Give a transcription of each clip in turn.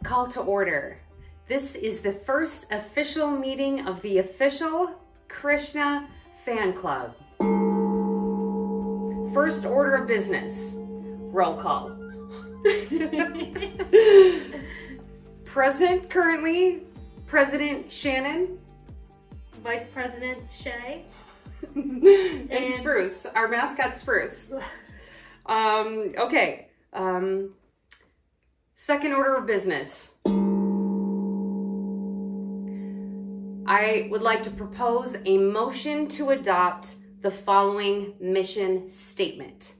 Call to order. This is the first official meeting of the official Krishna Fan Club. First order of business. Roll call. Present currently, President Shannon. Vice President Shay. and Spruce, our mascot Spruce. Okay. Second order of business. I would like to propose a motion to adopt the following mission statement.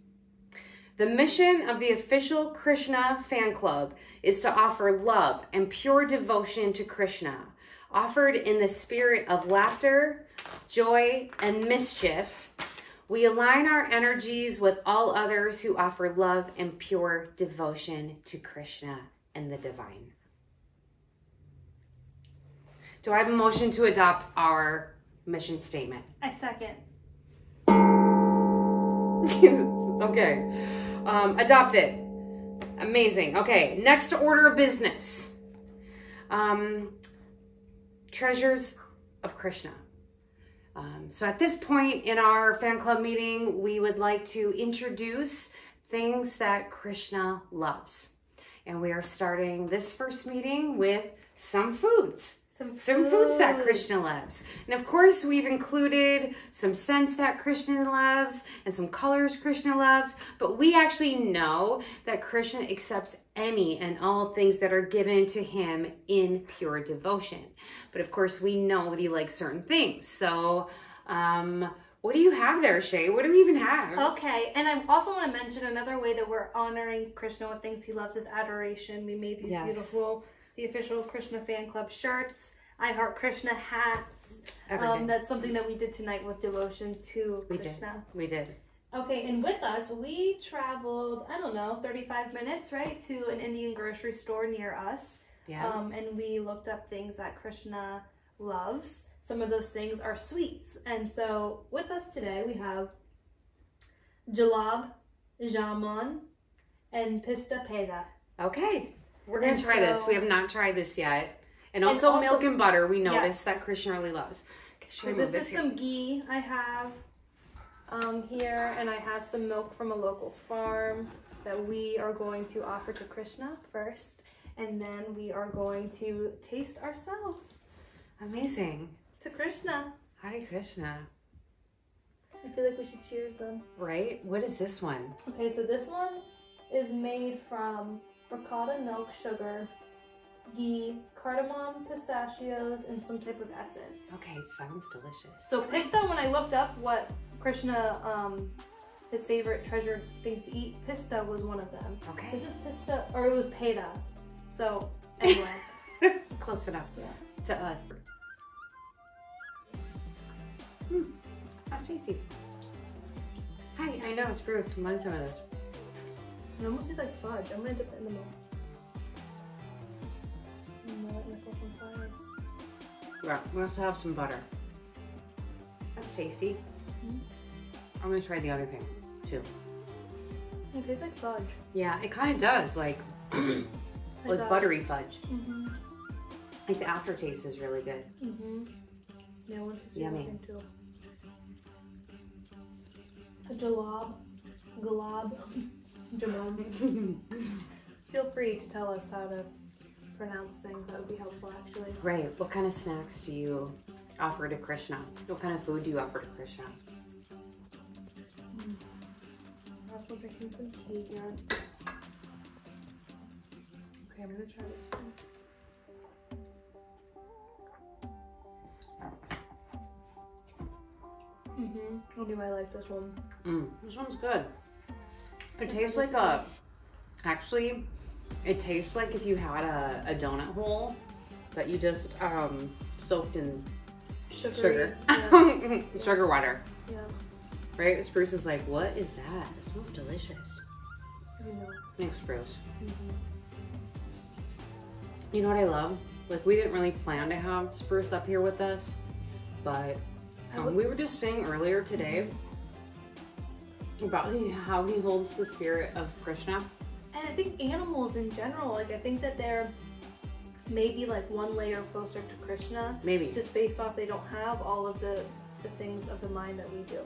The mission of the official Krishna Fan Club is to offer love and pure devotion to Krishna, offered in the spirit of laughter, joy, and mischief. We align our energies with all others who offer love and pure devotion to Krishna and the divine. Do I have a motion to adopt our mission statement? I second. Okay. Adopted. Amazing. Okay. Next order of business. Treasures of Krishna. So at this point in our fan club meeting, we would like to introduce things that Krishna loves. And we are starting this first meeting with some foods. Some foods that Krishna loves. And of course, we've included some scents that Krishna loves and some colors Krishna loves. But we actually know that Krishna accepts any and all things that are given to him in pure devotion. But of course, we know that he likes certain things. So, what do you have there, Shay? What do we even have? Okay, and I also want to mention another way that we're honoring Krishna with things he loves is adoration. We made these beautiful, the official Krishna Fan Club shirts, I Heart Krishna hats. That's something that we did tonight with devotion to Krishna. We did. Okay, and with us, we traveled, I don't know, 35 minutes, right, to an Indian grocery store near us. Yeah. And we looked up things that Krishna loves. Some of those things are sweets. And so with us today, we have jalab, jamun, and pista peda. Okay. We're going to try this. We have not tried this yet. And also milk and butter, we noticed that Krishna really loves. Okay, so this is some ghee I have here, and I have some milk from a local farm that we are going to offer to Krishna first, and then we are going to taste ourselves. Amazing. To Krishna. Hare Krishna. I feel like we should cheers them. Right? What is this one? Okay, so this one is made from ricotta milk, sugar, ghee, cardamom, pistachios, and some type of essence. Okay, sounds delicious. So pista, when I looked up what Krishna, his favorite treasured things to eat, pista was one of them. Okay. This is pista, or it was peda. So anyway. Close enough. Yeah. To us. That's tasty. Hi, I know it's gross. Want some of this? It almost tastes like fudge. I'm gonna dip it in the milk. I'm gonna light myself on fire. Yeah, we also have some butter. That's tasty. I'm gonna try the other thing too. It tastes like fudge. Yeah, it kind of does, like with buttery fudge. Like the aftertaste is really good. Yeah, I want to see yummy. Too. A jalab, jamun. Feel free to tell us how to pronounce things. That would be helpful, actually. Right. What kind of snacks do you offer to Krishna? What kind of food do you offer to Krishna? I'm also drinking some tea here. Okay, I'm gonna try this one. I do. I like this one. This one's good. It tastes like actually, it tastes like if you had a donut hole that you just soaked in sugar. Yeah. Sugar water. Yeah. Right? Spruce is like, what is that? It smells delicious. I know. Thanks, Spruce. You know what I love? Like, we didn't really plan to have Spruce up here with us, but we were just saying earlier today about how he holds the spirit of Krishna. And I think animals in general, like I think that they're maybe like one layer closer to Krishna. Maybe. Just based off they don't have all of the things of the mind that we do.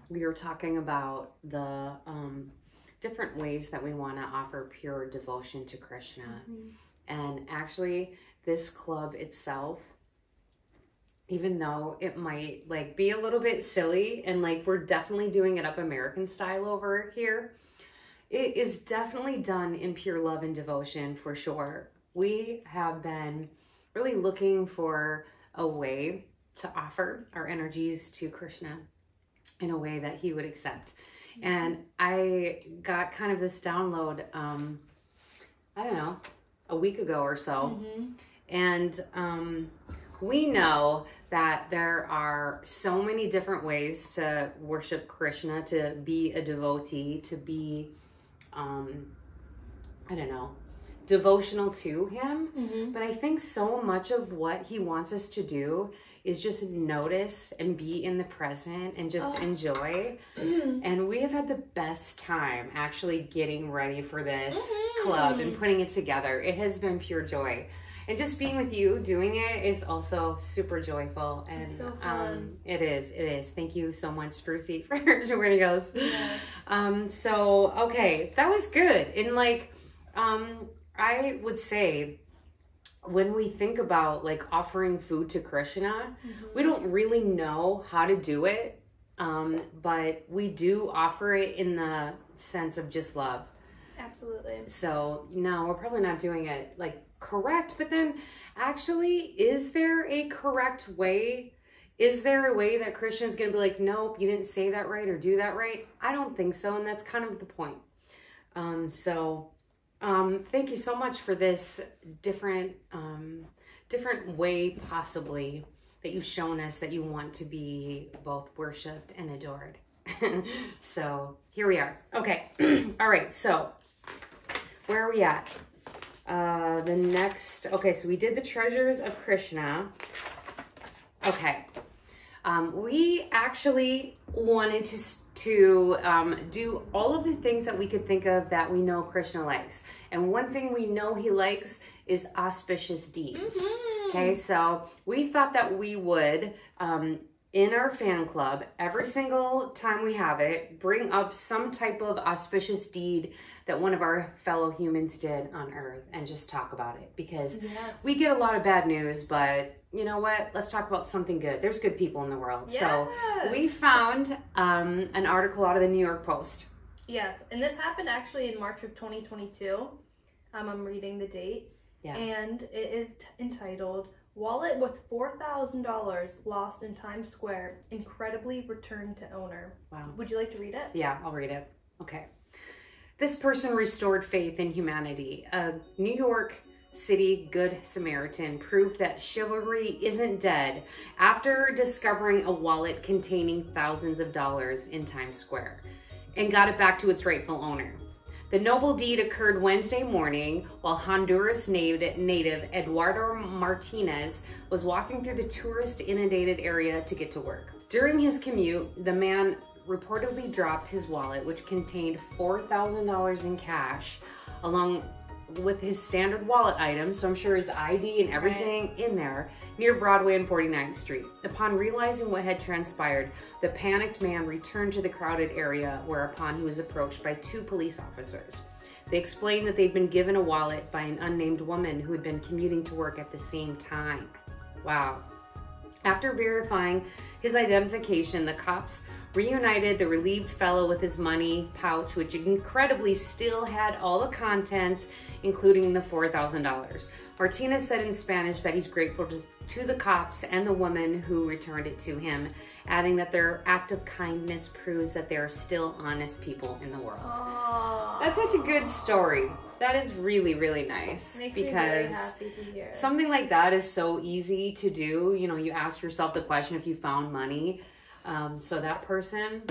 We were talking about the different ways that we want to offer pure devotion to Krishna. And actually, this club itself, even though it might like be a little bit silly and like we're definitely doing it up American style over here, it is definitely done in pure love and devotion for sure. We have been really looking for a way to offer our energies to Krishna in a way that he would accept. And I got kind of this download, I don't know, a week ago or so. And we know that there are so many different ways to worship Krishna, to be a devotee, to be, I don't know, devotional to him. But I think so much of what he wants us to do is just notice and be in the present and just enjoy. And we have had the best time actually getting ready for this club and putting it together. It has been pure joy. And just being with you doing it is also super joyful. And it's so fun. It is. Thank you so much, Sprucey, for joining us. Yes. So, okay, that was good. And like, I would say, when we think about like offering food to Krishna, we don't really know how to do it, but we do offer it in the sense of just love. Absolutely. So no, we're probably not doing it like correct, but then actually, is there a correct way? Is there a way that Krishna's gonna be like, nope, you didn't say that right or do that right? I don't think so, and that's kind of the point. Thank you so much for this different way possibly that you've shown us that you want to be both worshipped and adored. So here we are. Okay. All right. So where are we at? So we did the treasures of Krishna. Okay. We actually wanted to do all of the things that we could think of that we know Krishna likes. And one thing we know he likes is auspicious deeds. Okay, so we thought that we would, in our fan club, every single time we have it, bring up some type of auspicious deed that one of our fellow humans did on earth and just talk about it. Because we get a lot of bad news, but you know what? Let's talk about something good. There's good people in the world. Yes. So we found an article out of the New York Post. Yes, and this happened actually in March of 2022. I'm reading the date. Yeah. And it is entitled, "Wallet with $4,000 Lost in Times Square, Incredibly Returned to Owner." Wow. Would you like to read it? Yeah, I'll read it. Okay. This person restored faith in humanity. A New York City Good Samaritan proved that chivalry isn't dead after discovering a wallet containing thousands of dollars in Times Square and got it back to its rightful owner. The noble deed occurred Wednesday morning while Honduras native Eduardo Martinez was walking through the tourist-inundated area to get to work. During his commute, the man reportedly dropped his wallet, which contained $4,000 in cash, along with his standard wallet items, so I'm sure his ID and everything in there, near Broadway and 49th Street. Upon realizing what had transpired, the panicked man returned to the crowded area, whereupon he was approached by two police officers. They explained that they'd been given a wallet by an unnamed woman who had been commuting to work at the same time. Wow. After verifying his identification, the cops reunited the relieved fellow with his money pouch, which incredibly still had all the contents, including the $4,000. Martinez said in Spanish that he's grateful to the cops and the woman who returned it to him, adding that their act of kindness proves that there are still honest people in the world. Aww. That's such a good story. That is really, really nice. Makes me very happy to hear. Something like that is so easy to do. You know, you ask yourself the question if you found money. So that person,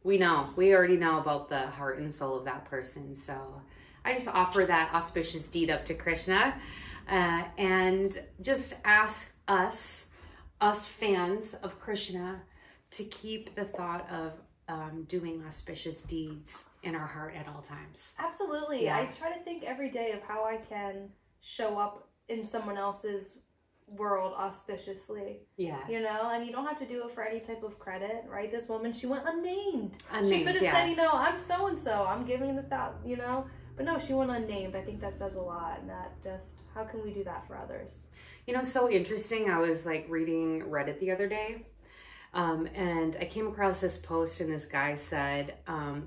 we already know about the heart and soul of that person. So I just offer that auspicious deed up to Krishna, and just ask us fans of Krishna, to keep the thought of doing auspicious deeds in our heart at all times. Absolutely. I try to think every day of how I can show up in someone else's world auspiciously. Yeah. You know, and you don't have to do it for any type of credit, right? This woman, she went unnamed. She could have said, you know, I'm so-and-so, I'm giving the thought, you know, but no, she went unnamed. I think that says a lot, and that just, how can we do that for others? You know, so interesting. I was like reading Reddit the other day, and I came across this post, and this guy said,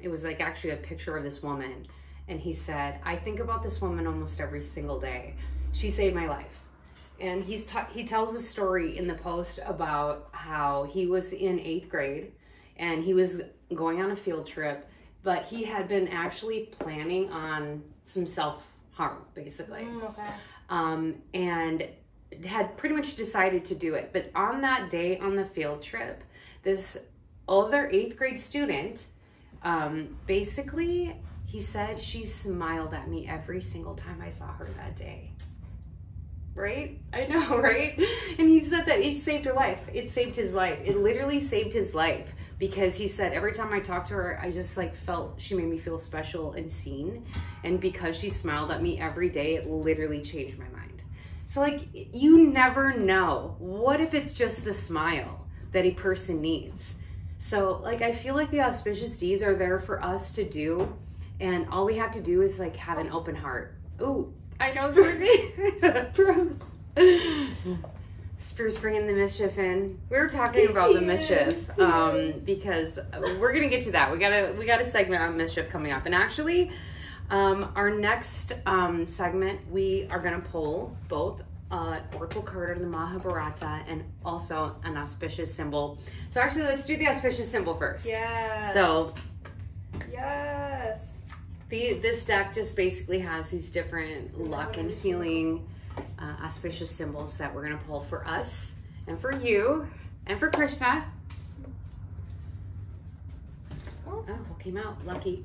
it was like actually a picture of this woman, and he said, I think about this woman almost every single day. She saved my life. And he tells a story in the post about how he was in 8th grade and he was going on a field trip, but he had been actually planning on some self-harm, basically. And had pretty much decided to do it. But on that day on the field trip, this other 8th grade student, basically, he said she smiled at me every single time I saw her that day. Right? I know, right? And he said that it saved her life. It saved his life. It literally saved his life, because he said every time I talked to her, I just like felt she made me feel special and seen. And because she smiled at me every day, it literally changed my mind. So like, you never know. What if it's just the smile that a person needs? So like, I feel like the auspicious deeds are there for us to do. And all we have to do is like have an open heart. Ooh. I know, Spursy. Gross. Spears bringing the mischief in. We were talking about the mischief because we're gonna get to that. We got a segment on mischief coming up, and actually, our next segment we are gonna pull both oracle card of the Mahabharata and also an auspicious symbol. So actually, let's do the auspicious symbol first. Yes. So. Yes. This deck just basically has these different luck and healing auspicious symbols that we're going to pull for us and for you and for Krishna. Oh, what came out? Lucky.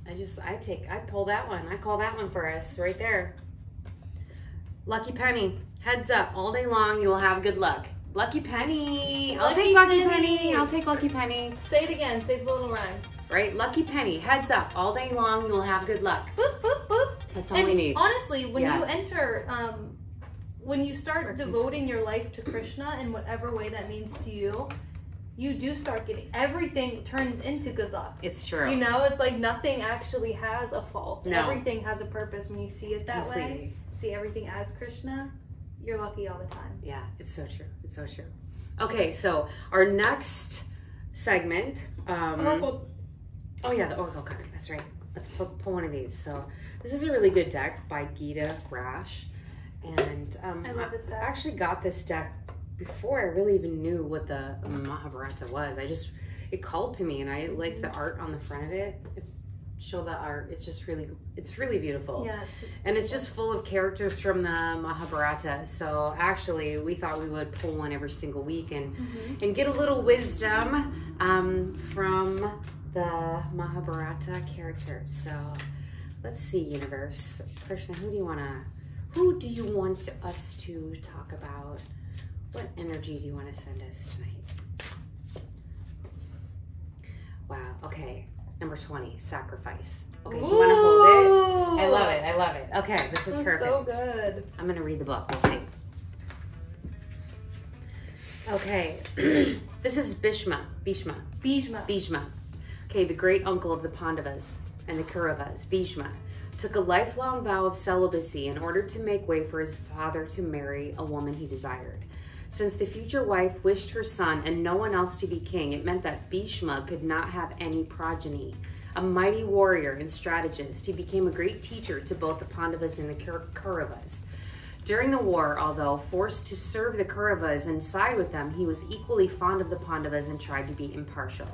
I pull that one. I call that one for us right there. Lucky penny. Heads up. All day long you will have good luck. Lucky penny. I'll take lucky penny. I'll take lucky penny. Say it again. Say the little rhyme. Right? Lucky penny. Heads up. All day long, you will have good luck. Boop, boop, boop. That's all we need. Honestly, when you enter, when you start devoting your life to Krishna in whatever way that means to you, you do start getting, everything turns into good luck. It's true. You know, it's like nothing actually has a fault. No. Everything has a purpose when you see it that way. See everything as Krishna, you're lucky all the time. Yeah, it's so true. It's so true. Okay, so our next segment. Oh yeah, the Oracle card, that's right. Let's pull one of these. So this is a really good deck by Gita Rash. And I love this deck. I actually got this deck before I really even knew what the Mahabharata was. It called to me, and I like the art on the front of it. Show the art, it's really beautiful. Yeah, it's just full of characters from the Mahabharata. So actually, we thought we would pull one every single week and get a little wisdom from the Mahabharata characters. So let's see, universe. Krishna, who do you want us to talk about? What energy do you want to send us tonight? Wow, okay. Number 20, sacrifice. Okay, do you want to hold it? I love it, I love it. Okay, this is perfect. So good. I'm gonna read the book, we'll see. Okay, this is Bhishma. Okay, the great uncle of the Pandavas and the Kauravas, Bhishma, took a lifelong vow of celibacy in order to make way for his father to marry a woman he desired. Since the future wife wished her son and no one else to be king, it meant that Bhishma could not have any progeny. A mighty warrior and strategist, he became a great teacher to both the Pandavas and the Kauravas. During the war, although forced to serve the Kauravas and side with them, he was equally fond of the Pandavas and tried to be impartial.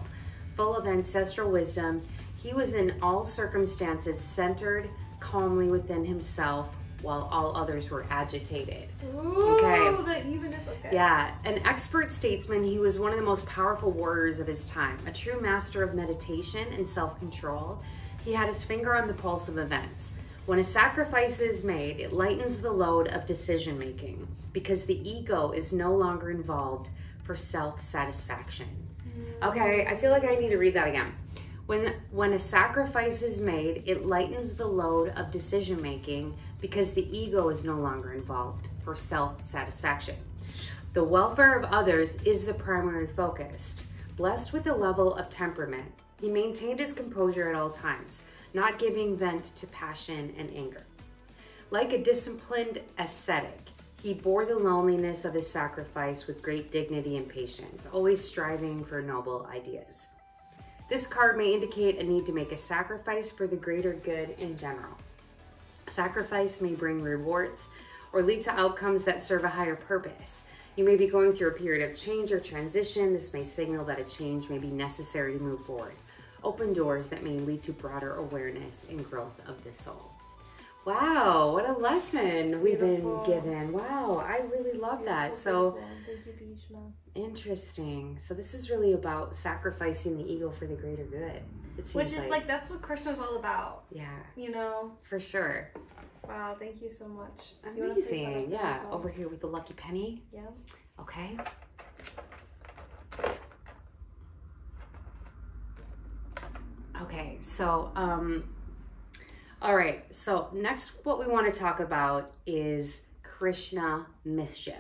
Full of ancestral wisdom, he was in all circumstances centered calmly within himself, while all others were agitated. Ooh, the evenness, okay. Yeah, an expert statesman, he was one of the most powerful warriors of his time, a true master of meditation and self-control. He had his finger on the pulse of events. When a sacrifice is made, it lightens the load of decision-making because the ego is no longer involved for self-satisfaction. Okay, I feel like I need to read that again. When a sacrifice is made, it lightens the load of decision making because the ego is no longer involved for self-satisfaction. The welfare of others is the primary focus. Blessed with a level of temperament, he maintained his composure at all times, not giving vent to passion and anger. Like a disciplined ascetic, he bore the loneliness of his sacrifice with great dignity and patience, always striving for noble ideas. This card may indicate a need to make a sacrifice for the greater good in general. Sacrifice may bring rewards or lead to outcomes that serve a higher purpose. You may be going through a period of change or transition. This may signal that a change may be necessary to move forward. Open doors that may lead to broader awareness and growth of the soul. Wow, what a lesson we've been given. Wow, I really love that. So interesting. So this is really about sacrificing the ego for the greater good. Which is like that's what Krishna's all about. Yeah. You know? For sure. Wow, thank you so much. Amazing. Yeah. Over here with the lucky penny. Yeah. Okay. Okay, so all right, so next what we want to talk about is Krishna Mischief.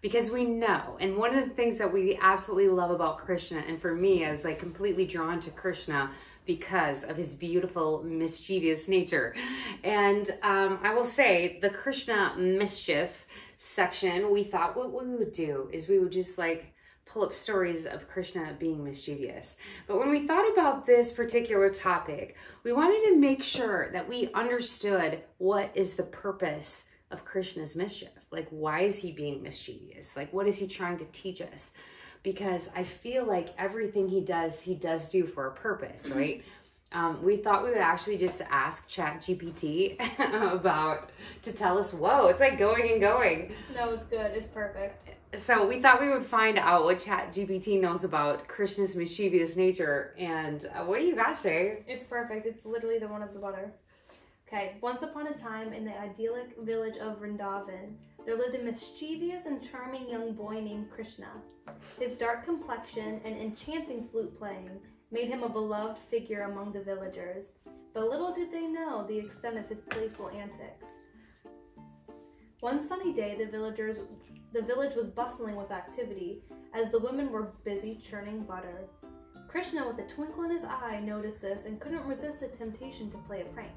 Because we know, and one of the things that we absolutely love about Krishna, and for me, I was like completely drawn to Krishna because of his beautiful, mischievous nature. And I will say, the Krishna Mischief section, we thought what we would do is we would just like pull up stories of Krishna being mischievous. But when we thought about this particular topic, we wanted to make sure that we understood what is the purpose of Krishna's mischief. Like, why is he being mischievous? Like, what is he trying to teach us? Because I feel like everything he does do for a purpose, right? We thought we would actually just ask ChatGPT to tell us, whoa, it's like going and going. No, it's good. It's perfect. So we thought we would find out what ChatGPT knows about Krishna's mischievous nature. And what do you got, Shay? It's perfect. It's literally the one of the butter. Okay, once upon a time in the idyllic village of Vrindavan, there lived a mischievous and charming young boy named Krishna. His dark complexion and enchanting flute playing made him a beloved figure among the villagers, but little did they know the extent of his playful antics. One sunny day, the village was bustling with activity, as the women were busy churning butter. Krishna, with a twinkle in his eye, noticed this and couldn't resist the temptation to play a prank.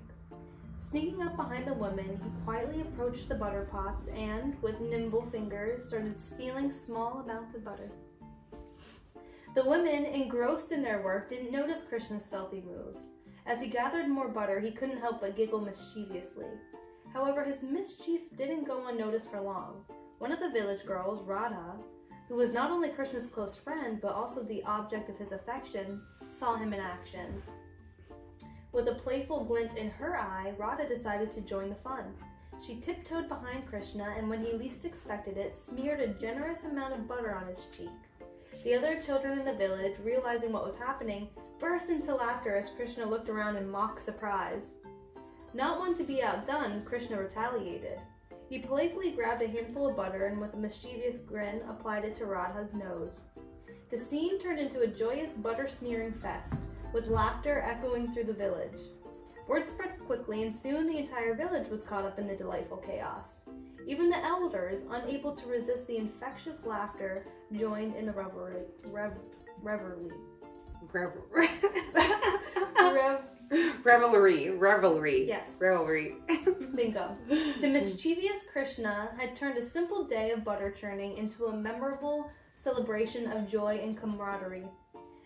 Sneaking up behind the women, he quietly approached the butter pots and, with nimble fingers, started stealing small amounts of butter. The women, engrossed in their work, didn't notice Krishna's stealthy moves. As he gathered more butter, he couldn't help but giggle mischievously. However, his mischief didn't go unnoticed for long. One of the village girls, Radha, who was not only Krishna's close friend, but also the object of his affection, saw him in action. With a playful glint in her eye, Radha decided to join the fun. She tiptoed behind Krishna, and when he least expected it, smeared a generous amount of butter on his cheek. The other children in the village, realizing what was happening, burst into laughter as Krishna looked around in mock surprise. Not one to be outdone, Krishna retaliated. He playfully grabbed a handful of butter and with a mischievous grin applied it to Radha's nose. The scene turned into a joyous butter-smearing fest, with laughter echoing through the village. Word spread quickly, and soon the entire village was caught up in the delightful chaos. Even the elders, unable to resist the infectious laughter, joined in the revelry. Yes. Revelry. Bingo. The mischievous Krishna had turned a simple day of butter churning into a memorable celebration of joy and camaraderie.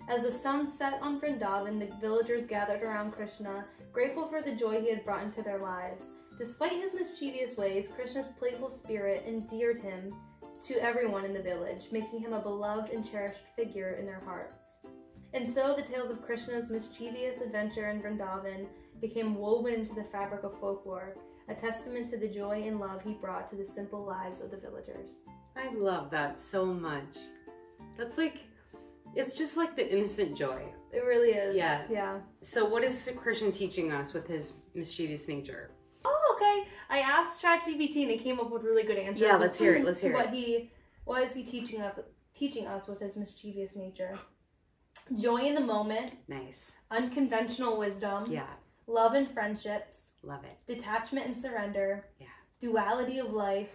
As the sun set on Vrindavan, the villagers gathered around Krishna, grateful for the joy he had brought into their lives. Despite his mischievous ways, Krishna's playful spirit endeared him to everyone in the village, making him a beloved and cherished figure in their hearts. And so the tales of Krishna's mischievous adventure in Vrindavan became woven into the fabric of folklore, a testament to the joy and love he brought to the simple lives of the villagers. I love that so much. That's like, it's just like the innocent joy. It really is. Yeah. Yeah. So what is Krishna teaching us with his mischievous nature? Oh, okay. I asked ChatGPT and it came up with really good answers. Yeah, let's hear it. Let's hear it. What is he teaching us with his mischievous nature? joy in the moment. Nice. Unconventional wisdom. Yeah. Love and friendships. Love it. Detachment and surrender. Yeah. Duality of life.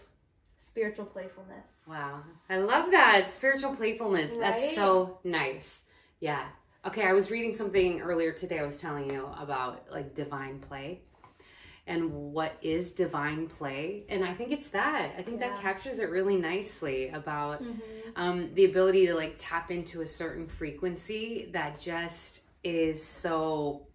Spiritual playfulness. Wow. I love that. Spiritual playfulness. Right? That's so nice. Yeah. Okay, I was reading something earlier today. I was telling you about like divine play and what is divine play. And I think it's that. I think that captures it really nicely about the ability to like tap into a certain frequency that just is so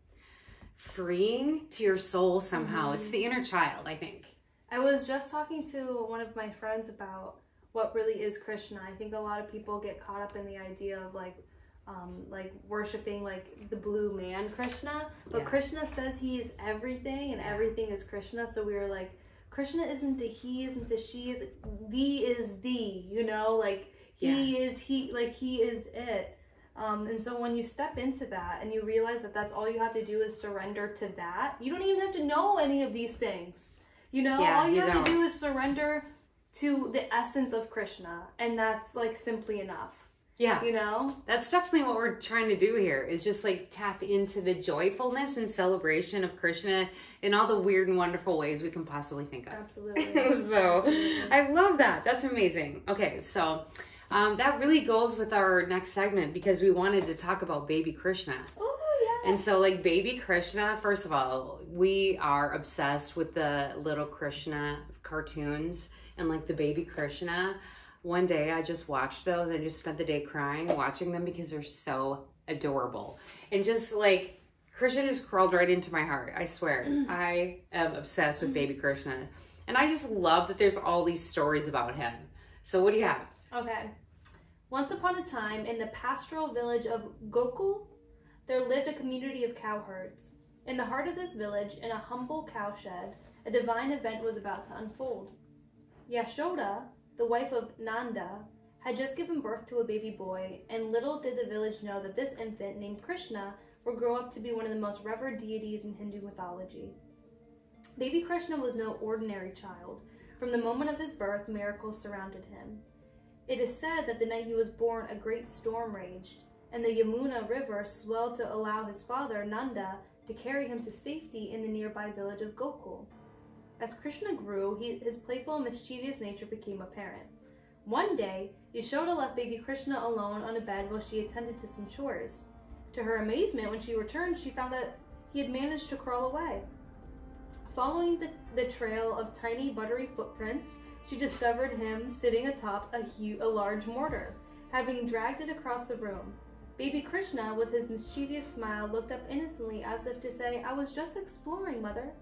freeing to your soul somehow. It's the inner child, I think. I was just talking to one of my friends about what really is Krishna. I think a lot of people get caught up in the idea of like worshiping like the blue man Krishna, but Krishna says he is everything and everything is Krishna. So we were like, Krishna isn't a he, isn't a she, is thee is thee, you know, like he is it. And so when you step into that and you realize that that's all you have to do is surrender to that, you don't even have to know any of these things, you know. All you have to do is surrender to the essence of Krishna, and that's like simply enough. Yeah. You know? That's definitely what we're trying to do here, is just like tap into the joyfulness and celebration of Krishna in all the weird and wonderful ways we can possibly think of. Absolutely. So Absolutely. I love that. That's amazing. Okay, so that really goes with our next segment because we wanted to talk about baby Krishna. Oh, yeah. And so like baby Krishna, first of all, we are obsessed with the little Krishna cartoons and like the baby Krishna. One day I just watched those. I just spent the day crying watching them because they're so adorable. And just like, Krishna just crawled right into my heart. I swear. I am obsessed with baby Krishna. And I just love that there's all these stories about him. So what do you have? Okay. Once upon a time, in the pastoral village of Gokul, there lived a community of cowherds. In the heart of this village, in a humble cowshed, a divine event was about to unfold. Yashoda, the wife of Nanda, had just given birth to a baby boy, and little did the village know that this infant, named Krishna, would grow up to be one of the most revered deities in Hindu mythology. Baby Krishna was no ordinary child. From the moment of his birth, miracles surrounded him. It is said that the night he was born, a great storm raged, and the Yamuna River swelled to allow his father, Nanda, to carry him to safety in the nearby village of Gokul. As Krishna grew, his playful and mischievous nature became apparent. One day, Yashoda left baby Krishna alone on a bed while she attended to some chores. To her amazement, when she returned, she found that he had managed to crawl away. Following the trail of tiny, buttery footprints, she discovered him sitting atop a large mortar, having dragged it across the room. Baby Krishna, with his mischievous smile, looked up innocently as if to say, "I was just exploring, mother."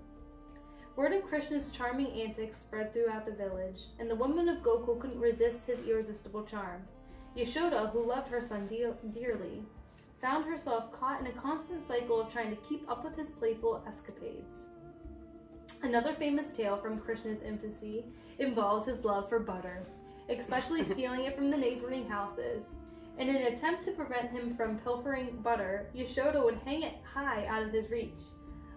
Word of Krishna's charming antics spread throughout the village, and the women of Gokul couldn't resist his irresistible charm. Yashoda, who loved her son dearly, found herself caught in a constant cycle of trying to keep up with his playful escapades. Another famous tale from Krishna's infancy involves his love for butter, especially stealing it from the neighboring houses. In an attempt to prevent him from pilfering butter, Yashoda would hang it high out of his reach.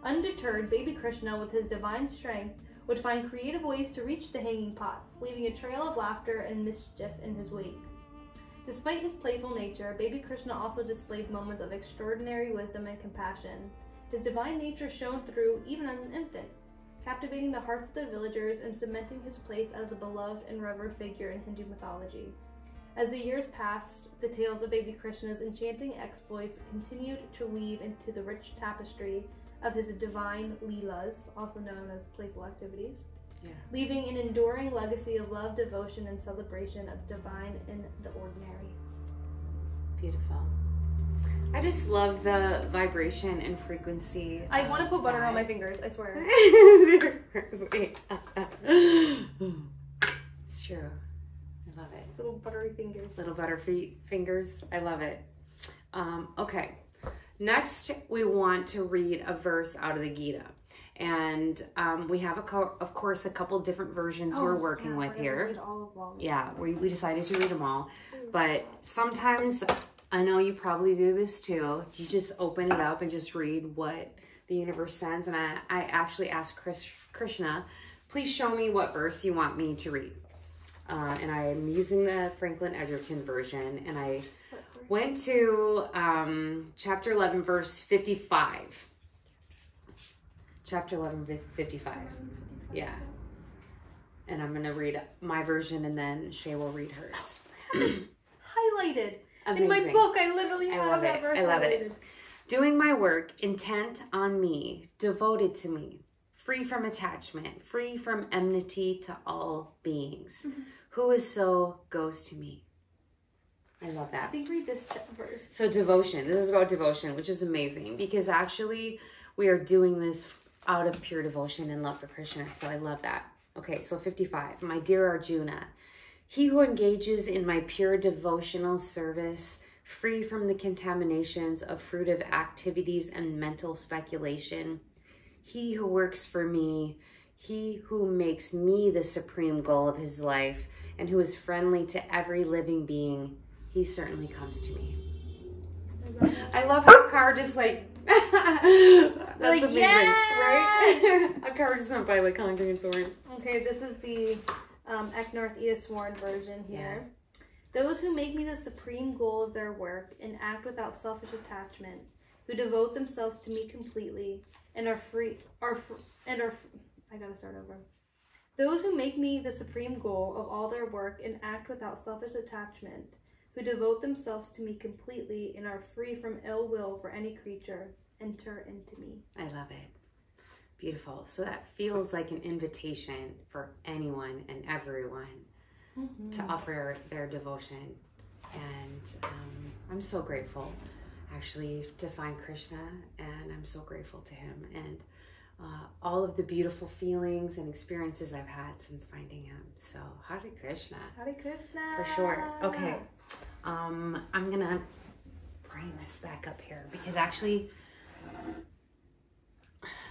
Undeterred, baby Krishna, with his divine strength, would find creative ways to reach the hanging pots, leaving a trail of laughter and mischief in his wake. Despite his playful nature, baby Krishna also displayed moments of extraordinary wisdom and compassion. His divine nature shone through even as an infant, captivating the hearts of the villagers and cementing his place as a beloved and revered figure in Hindu mythology. As the years passed, the tales of baby Krishna's enchanting exploits continued to weave into the rich tapestry of his divine leelas, also known as playful activities, leaving an enduring legacy of love, devotion, and celebration of the divine in the ordinary. Beautiful. I just love the vibration and frequency. I want to put butter on my fingers, I swear. It's true. I love it. Little buttery fingers. Little butterfree fingers. I love it. Okay. Next, we want to read a verse out of the Gita. And we have, of course, a couple different versions we're working with here. Read all of them. Yeah, we decided to read them all. But sometimes, I know you probably do this too, you just open it up and just read what the universe sends. And I actually asked Krishna, please show me what verse you want me to read. And I'm using the Franklin Edgerton version. And I went to chapter 11, verse 55. Chapter 11, 55. Yeah. And I'm going to read my version and then Shay will read hers. Highlighted. Amazing. In my book, I literally have that verse highlighted. I love it. Doing my work, intent on me, devoted to me, free from attachment, free from enmity to all beings. Who is so goes to me. I love that. I think read this verse. So devotion. This is about devotion, which is amazing because actually we are doing this out of pure devotion and love for Krishna. So I love that. Okay, so 55. My dear Arjuna, he who engages in my pure devotional service, free from the contaminations of fruitive activities and mental speculation, he who works for me, he who makes me the supreme goal of his life, and who is friendly to every living being, he certainly comes to me. I love how a car just like, that's like, amazing, yes! Right? A car just went by like honking and soaring. Okay, this is the Ek North Eastwarn version here. Yeah. Those who make me the supreme goal of their work and act without selfish attachment, who devote themselves to me completely and are free, I gotta start over. Those who make me the supreme goal of all their work and act without selfish attachment, who devote themselves to me completely and are free from ill will for any creature, enter into me. I love it. Beautiful. So that feels like an invitation for anyone and everyone to offer their devotion. And I'm so grateful actually to find Krishna, and I'm so grateful to him and all of the beautiful feelings and experiences I've had since finding him. So Hare Krishna. Hare Krishna. For sure. Okay. I'm gonna bring this back up here because actually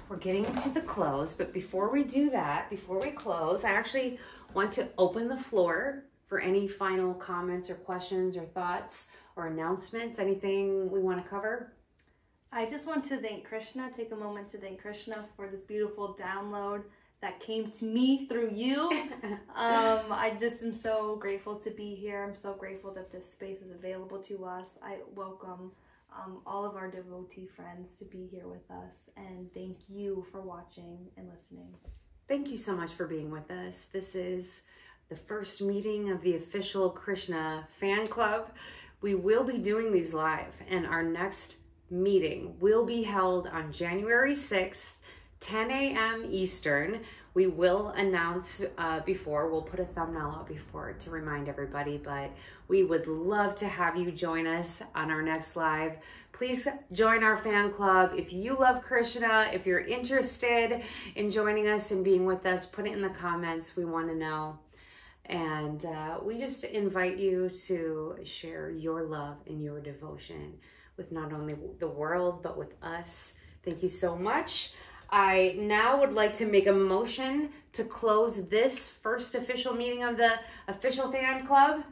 we're getting to the close, but before we do that, before we close, I actually want to open the floor for any final comments or questions or thoughts or announcements, anything we want to cover. I just want to thank Krishna, take a moment to thank Krishna for this beautiful download that came to me through you. I just am so grateful to be here. I'm so grateful that this space is available to us. I welcome all of our devotee friends to be here with us, and thank you for watching and listening. Thank you so much for being with us. This is the first meeting of the official Krishna Fan Club. We will be doing these live, and our next meeting will be held on January 6th, 10 a.m. Eastern. We will announce before, we'll put a thumbnail out before to remind everybody, but we would love to have you join us on our next live. Please join our fan club. If you love Krishna, if you're interested in joining us and being with us, put it in the comments. We want to know. And we just invite you to share your love and your devotion with not only the world, but with us. Thank you so much. I now would like to make a motion to close this first official meeting of the official fan club.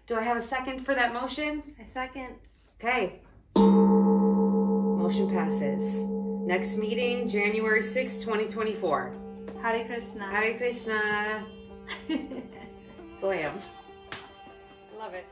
Do I have a second for that motion? I second. Okay. Motion passes. Next meeting, January 6, 2024. Hare Krishna. Hare Krishna. Blam. I love it.